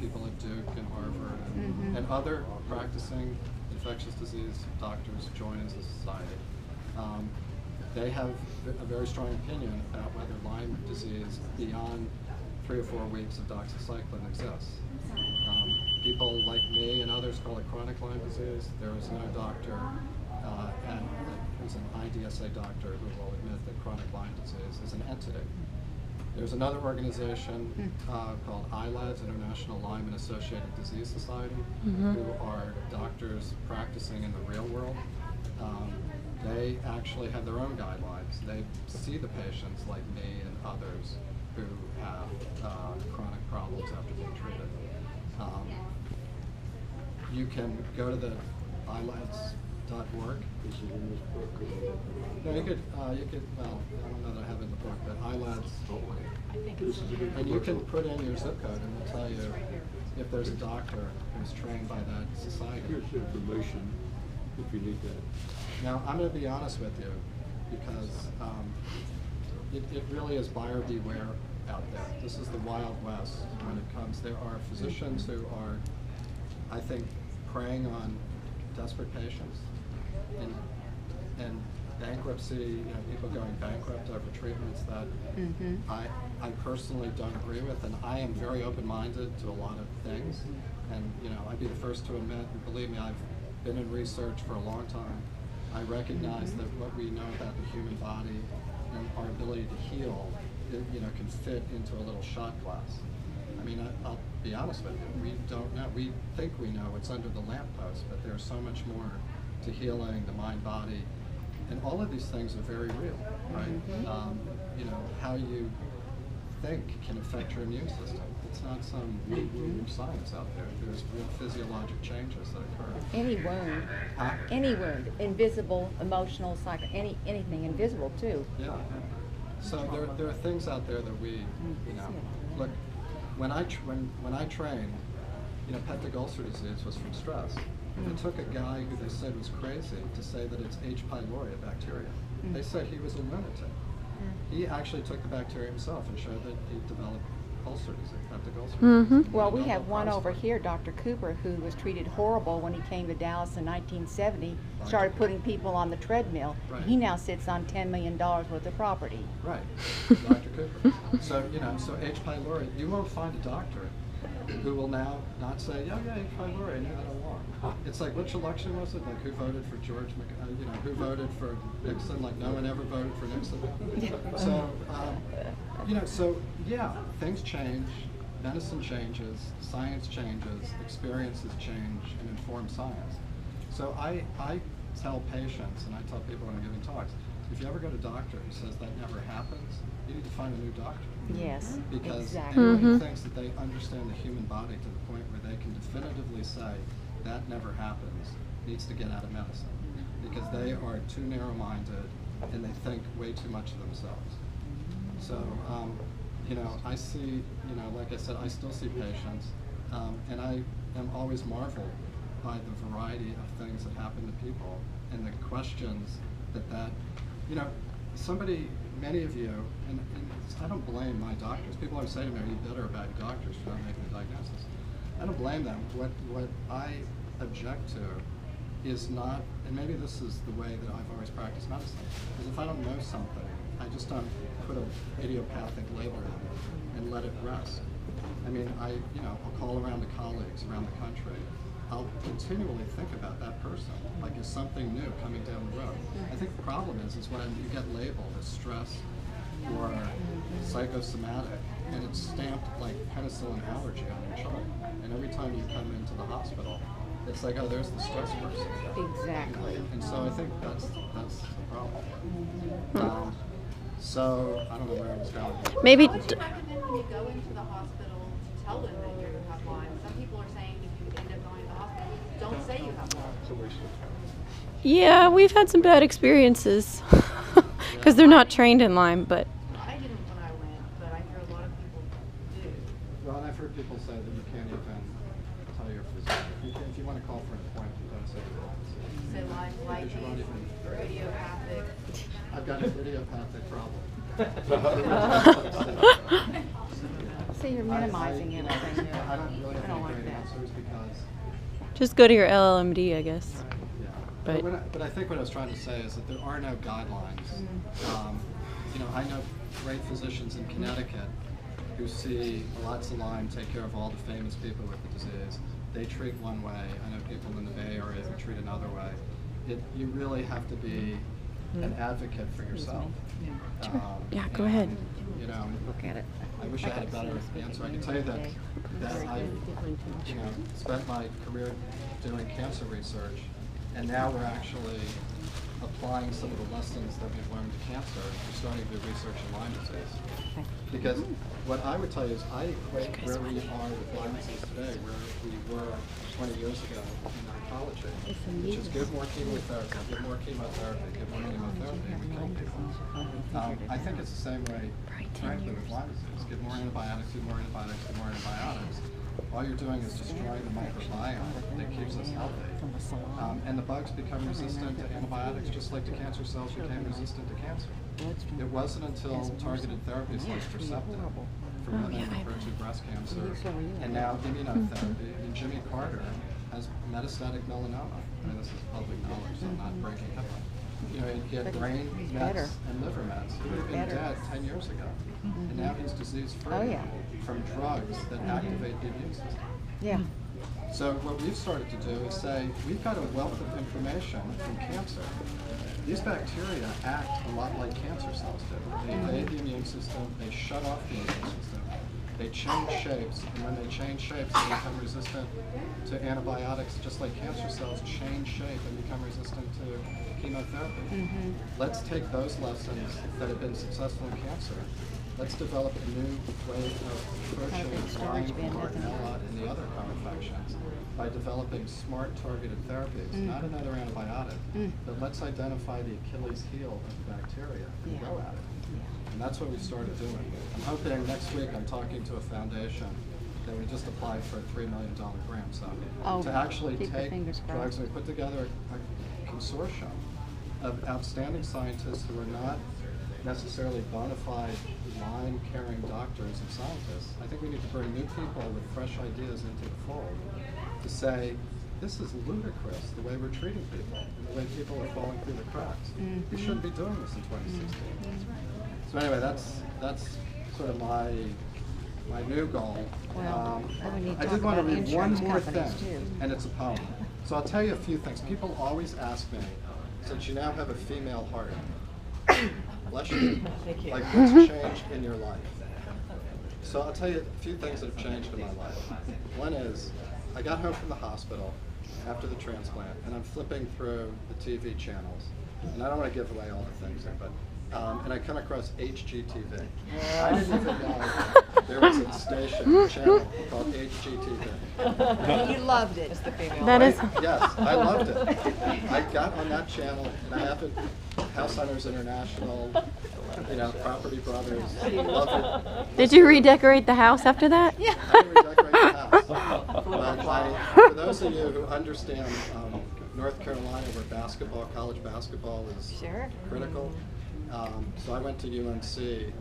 people at Duke and Harvard and other practicing infectious disease doctors join as a society. They have a very strong opinion about whether Lyme disease beyond 3 or 4 weeks of doxycycline exists. People like me and others call it chronic Lyme disease. There is no doctor, and who's an IDSA doctor, who will admit that chronic Lyme disease is an entity. There's another organization called ILADS, International Lyme and Associated Disease Society, who are doctors practicing in the real world. They actually have their own guidelines. They see the patients like me and others who have chronic problems after being treated. You can go to the ilads.org. No, you could, well, I don't know that I have it in the book, but ILADS, and you can put in your zip code and it'll tell you if there's a doctor who's trained by that society. Here's information if you need that. Now, I'm going to be honest with you, because it really is buyer beware out there. This is the Wild West when it comes. There are physicians who are, I think, preying on desperate patients and bankruptcy, people going bankrupt over treatments that I personally don't agree with, and I am very open-minded to a lot of things. And I'd be the first to admit, and believe me, I've been in research for a long time. I recognize that what we know about the human body and our ability to heal, can fit into a little shot glass. I mean, I'll be honest with you, we don't know. We think we know what's under the lamppost, but there's so much more to healing the mind, body, and all of these things are very real, right? How you think can affect your immune system. It's not some woo-woo science out there. There's real physiologic changes that occur. Any wound, invisible, emotional, anything invisible too. Yeah. So there are things out there that we, look. When I trained, peptic ulcer disease was from stress. It took a guy who they said was crazy to say that it's H. pylori, a bacteria. They said he was a lunatic. He actually took the bacteria himself and showed that he developed ulcer disease, peptic ulcer disease. Well, we have one over here, Dr. Cooper, who was treated horrible when he came to Dallas in 1970, started putting people on the treadmill. Right. He now sits on $10 million worth of property. Right, Dr. Cooper. So, so H. pylori, you won't find a doctor who will now not say, yeah, H. pylori, I knew that all along. It's like, which election was it? Like, who voted for George, who voted for Nixon? Like, no one ever voted for Nixon. So, yeah, things change, medicine changes, science changes, experiences change, and inform science. So I tell patients, and I tell people when I'm giving talks, if you ever get a doctor who says that never happens, you need to find a new doctor. Yes, Because exactly. anyone who thinks that they understand the human body to the point where they can definitively say that never happens needs to get out of medicine, because they are too narrow-minded and they think way too much of themselves. So, I see, like I said, I still see patients, and I am always marveled by the variety of things that happen to people and the questions that many of you, and I don't blame my doctors. People always say to me, are you better about your doctors for not making a diagnosis? I don't blame them. What I object to is not, and maybe this is the way that I've always practiced medicine, is if I don't know something, I just don't put an idiopathic label on it and let it rest. I mean, I'll call around to colleagues around the country. I'll continually think about that person, like is something new coming down the road. I think the problem is when you get labeled as stress or psychosomatic, and it's stamped like penicillin allergy on your chart. And every time you come into the hospital, it's like, oh, there's the stress person. Exactly. And so I think that's the problem. So I don't know where I was going. Maybe. What's your recommend when you go into the hospital to tell them that you have Lyme? Some people are saying if you end up going to the hospital, don't say you have Lyme. Yeah, we've had some bad experiences because they're not trained in Lyme, but. I didn't when I went, but I hear a lot of people do. Well, and I've heard people say that you can't even tell your physician. If you want to call for an appointment, you don't say you're Lyme. You say Lyme, lighties, or idiopathic. I've got an idiopathic problem. See, you're minimizing everything. I don't really have I don't any like great that. answers because, Just go to your LLMD, I guess. yeah. But- But I think what I was trying to say is that there are no guidelines. You know, I know great physicians in Connecticut who see lots of Lyme, take care of all the famous people with the disease. They treat one way. I know people in the Bay Area who treat another way. You really have to be an advocate for yourself. Yeah, go ahead. You know, Look at it. I wish I had a better answer. I can tell you that I've, you know, spent my career doing cancer research, and now we're actually applying some of the lessons that we've learned to cancer. We're starting to do research in Lyme disease. Because what I would tell you is I equate where we are with Lyme disease today, where we were 20 years ago in oncology, which is give more chemotherapy, give more chemotherapy, give more chemotherapy, and we kill people. I think it's the same way, frankly, with Lyme disease. Give more antibiotics, give more antibiotics, give more antibiotics. All you're doing is destroying the microbiome that keeps us healthy. And the bugs become resistant to antibiotics just like the cancer cells became resistant to cancer. It wasn't until targeted therapies like Herceptin for women with HER2 breast cancer and now immunotherapy. I mean, Jimmy Carter has metastatic melanoma. I mean, this is public knowledge, so I'm not breaking HIPAA. You know, he had brain mets and liver mets. He would have been dead 10 years ago. And now he's disease-free from drugs that activate the immune system. Yeah. So what we've started to do is say, we've got a wealth of information from cancer. These bacteria act a lot like cancer cells do. They invade the immune system, they shut off the immune system, they change shapes, and when they change shapes, they become resistant to antibiotics, just like cancer cells change shape and become resistant to chemotherapy. Let's take those lessons that have been successful in cancer. Let's develop a new way of approaching Lyme, Bartonella, and the other co-infections by developing smart targeted therapies, not another antibiotic, but let's identify the Achilles heel of the bacteria and go at it. And that's what we started doing. I'm hoping next week I'm talking to a foundation that we just applied for a $3 million grant. So to actually take drugs, and we put together a consortium of outstanding scientists who are not necessarily bona fide Lyme-caring doctors and scientists. I think we need to bring new people with fresh ideas into the fold to say, this is ludicrous, the way we're treating people, and the way people are falling through the cracks. We shouldn't be doing this in 2016. So anyway, that's sort of my new goal. I did want to read one more thing, and it's a poem. So I'll tell you a few things. People always ask me, since you now have a female heart, bless you, like what's changed in your life? So I'll tell you a few things that have changed in my life. One is, I got home from the hospital after the transplant, and I'm flipping through the TV channels. And I don't want to give away all the things there, but and I come across HGTV. I didn't even know there was a station, channel called HGTV. You loved it. That is. Yes, I loved it. I got on that channel, and I have it, House Hunters International, you know, Property Brothers, love it. Did you redecorate the house after that? I didn't redecorate the house. But for those of you who understand North Carolina, where college basketball is critical, so I went to UNC.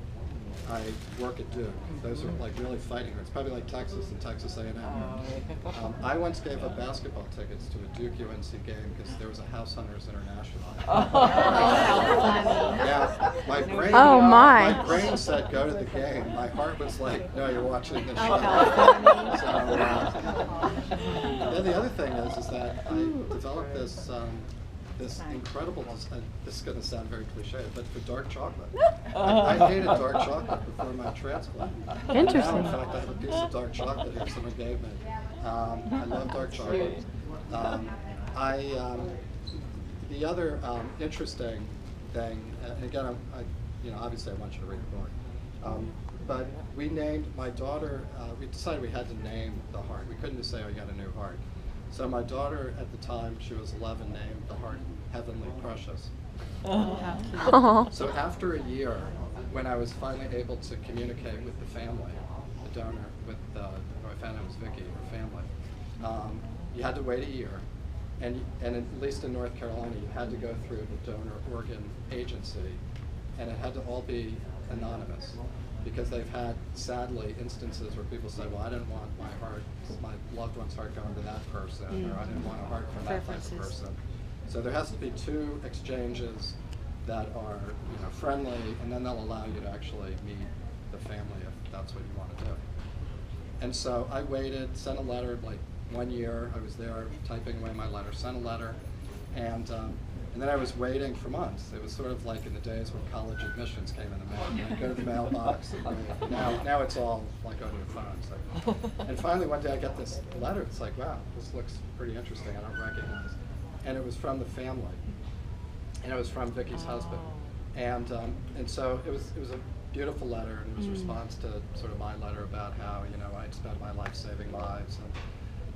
I work at Duke. Those are like really fighting. It's probably like Texas and Texas A&M. I once gave up basketball tickets to a Duke UNC game because there was a House Hunters International. Yeah, my brain. My brain said go to the game. My heart was like, no, you're watching the show. Then the other thing is that I developed this. This incredible, this is going to sound very cliche, but for dark chocolate. I hated dark chocolate before my transplant. Interesting. Now, in fact, I have a piece of dark chocolate here someone gave me. I love dark chocolate. The other interesting thing, and again, obviously I want you to read the book, but we named my daughter, we decided we had to name the heart. We couldn't just say, oh, you got a new heart. So my daughter, at the time, she was 11, named the heart Heavenly Precious. So after a year, when I was finally able to communicate with the family, the donor, who I found out was Vicky, her family, you had to wait a year. And at least in North Carolina, you had to go through the donor organ agency, and it had to all be anonymous. because they've had, sadly, instances where people say, well, I didn't want my loved one's heart going to that person, or I didn't want a heart from that type of Preferences. person. So there has to be 2 exchanges that are, friendly, and then they'll allow you to actually meet the family if that's what you want to do. And so I waited, sent a letter, like 1 year, I was there typing away my letter, sent a letter, and then I was waiting for months. It was sort of like in the days when college admissions came in the mail. You go to the mailbox, and now it's all like on your phone. So. And finally one day I get this letter, it's like, wow, this looks pretty interesting, I don't recognize. And it was from the family, and it was from Vicky's husband. And so it was a beautiful letter, and it was a response to sort of my letter about how, I'd spent my life saving lives.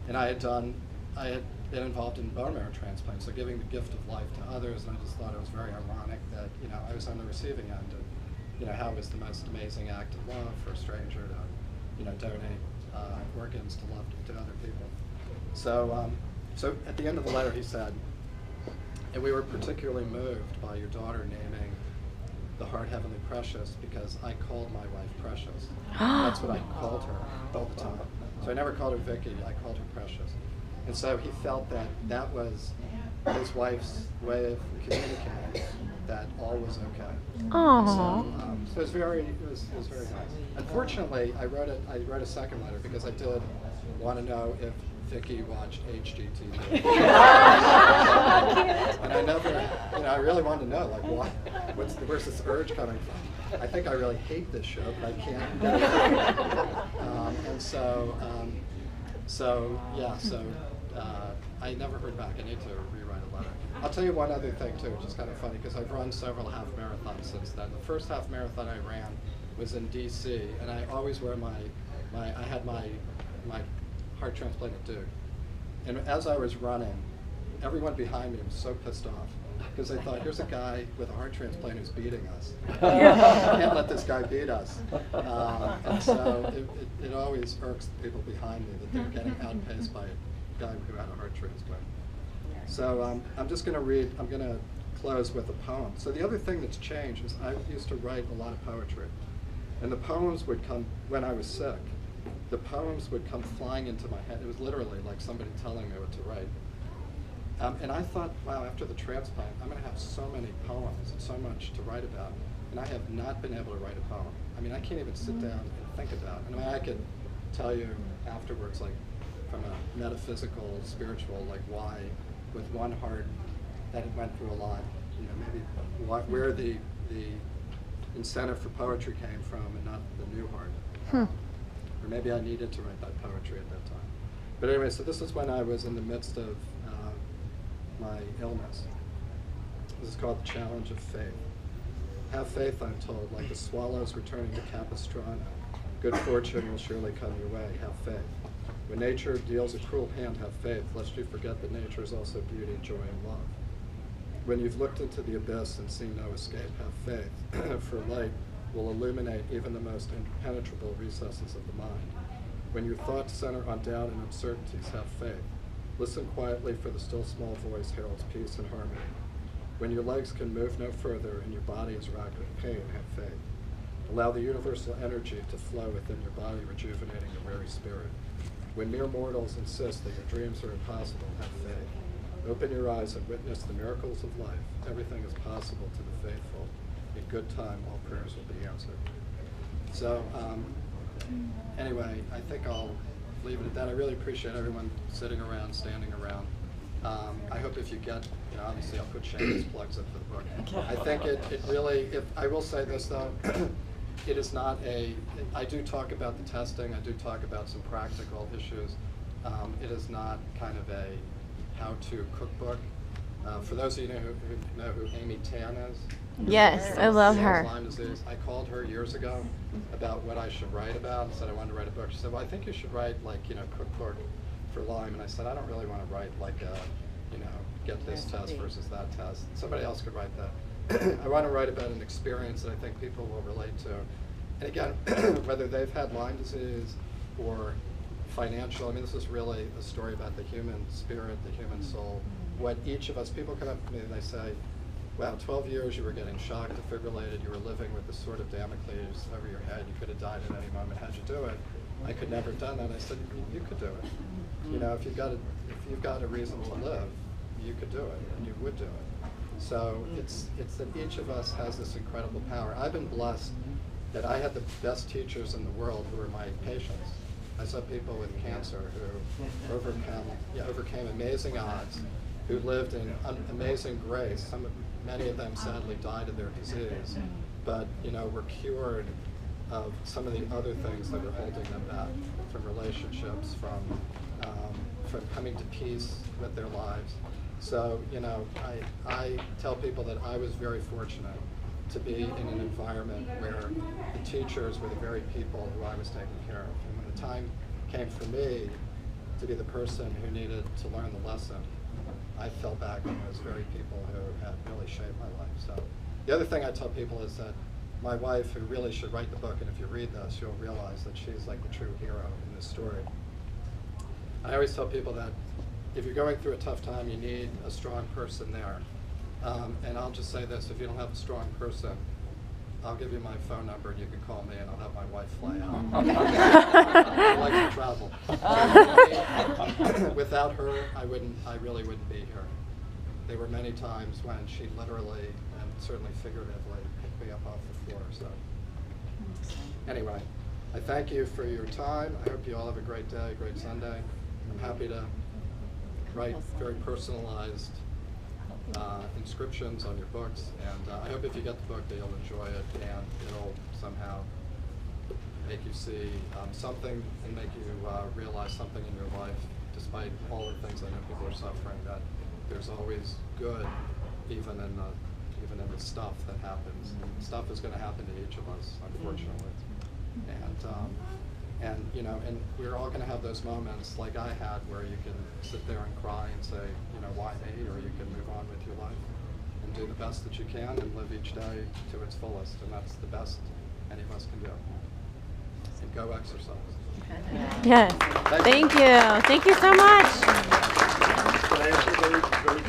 And I had been involved in bone marrow transplant, so giving the gift of life to others, and I just thought it was very ironic that, I was on the receiving end, and, how it was the most amazing act of love for a stranger to, donate organs to love to other people. So at the end of the letter he said, and we were particularly moved by your daughter naming the heart heavenly precious because I called my wife Precious. That's what I called her all the time. So I never called her Vicky, I called her Precious. And so he felt that that was his wife's way of communicating that all was okay. Aww. So it was very nice. Unfortunately, I wrote a second letter because I did want to know if Vicky watched HGTV. And I never, I really wanted to know, like, where's this urge coming from? I think I really hate this show, but I can't get it. I never heard back. I need to rewrite a letter. I'll tell you one other thing too, which is kind of funny because I've run several half marathons since then. The first half marathon I ran was in DC, and I always wear I had my heart transplant at Duke. And as I was running, everyone behind me was so pissed off because they thought, here's a guy with a heart transplant who's beating us. Can't let this guy beat us. And so it always irks the people behind me that they're getting outpaced by a guy who had a heart transplant. So I'm going to close with a poem. So the other thing that's changed is I used to write a lot of poetry. And the poems would come, when I was sick, the poems would come flying into my head. It was literally like somebody telling me what to write. And I thought, wow, after the transplant, I'm going to have so many poems and so much to write about. And I have not been able to write a poem. I mean, I can't even sit down and think about it. I mean, I could tell you afterwards, like from a metaphysical, spiritual, like why, with one heart, that it went through a lot. Maybe where the incentive for poetry came from and not the new heart. Or maybe I needed to write that poetry at that time. But anyway, so this is when I was in the midst of my illness. This is called the Challenge of Faith. Have faith, I'm told, like the swallows returning to Capistrano. Good fortune will surely come your way. Have faith. When nature deals a cruel hand, have faith, lest you forget that nature is also beauty, joy, and love. When you've looked into the abyss and seen no escape, have faith, for light will illuminate even the most impenetrable recesses of the mind. When your thoughts center on doubt and uncertainties, have faith. Listen quietly, for the still small voice heralds peace and harmony. When your legs can move no further and your body is racked with pain, have faith. Allow the universal energy to flow within your body, rejuvenating your very spirit. When mere mortals insist that your dreams are impossible, have faith. Open your eyes and witness the miracles of life. Everything is possible to the faithful. In good time, all prayers will be answered. So, anyway, I think I'll leave it at that. I really appreciate everyone sitting around, standing around. I hope if you get, obviously I'll put shameless plugs up for the book. I think it really, I will say this though, it is not I do talk about the testing, I do talk about some practical issues. It is not kind of a how-to cookbook. For those of you who know who Amy Tan is. Yes, I love her. Lyme disease. I called her years ago about what I should write about and said I wanted to write a book. She said, well, I think you should write like, cookbook for Lyme. And I said, I don't really want to write like a, get this test versus that test. Somebody else could write that. I want to write about an experience that I think people will relate to. And again, whether they've had Lyme disease or financial, I mean, this is really a story about the human spirit, the human soul. What each of us, people come up to me and they say, wow, 12 years you were getting shocked, defibrillated, you were living with this sort of Damocles over your head, you could have died at any moment. How'd you do it? I could never have done that. I said, you could do it. You know, if you've got a reason to live, you could do it, and you would do it. So it's that each of us has this incredible power. I've been blessed that I had the best teachers in the world who were my patients. I saw people with cancer who overcame amazing odds, who lived in amazing grace. Many of them sadly died of their disease, but were cured of some of the other things that were holding them back, from relationships, from coming to peace with their lives. So I tell people that I was very fortunate to be in an environment where the teachers were the very people who I was taking care of. And when the time came for me to be the person who needed to learn the lesson, I fell back on those very people who had really shaped my life. So the other thing I tell people is that my wife, who really should write the book, and if you read this, you'll realize that she's like the true hero in this story. I always tell people that if you're going through a tough time, you need a strong person there. And I'll just say this, if you don't have a strong person, I'll give you my phone number and you can call me and I'll have my wife fly out. She likes to travel. Without her, I really wouldn't be here. There were many times when she literally and certainly figuratively picked me up off the floor. So anyway, I thank you for your time. I hope you all have a great day, great Sunday. I'm happy to write very personalized inscriptions on your books, and I hope if you get the book that you'll enjoy it and it'll somehow make you see something and make you realize something in your life, despite all the things I know people are suffering, that there's always good even in the stuff that happens. Stuff is going to happen to each of us, unfortunately. And we're all going to have those moments like I had where you can sit there and cry and say, why me? Or you can move on with your life and do the best that you can and live each day to its fullest. And that's the best any of us can do. And go exercise. Yes. Thank you. Thank you so much. Can I ask you a very, very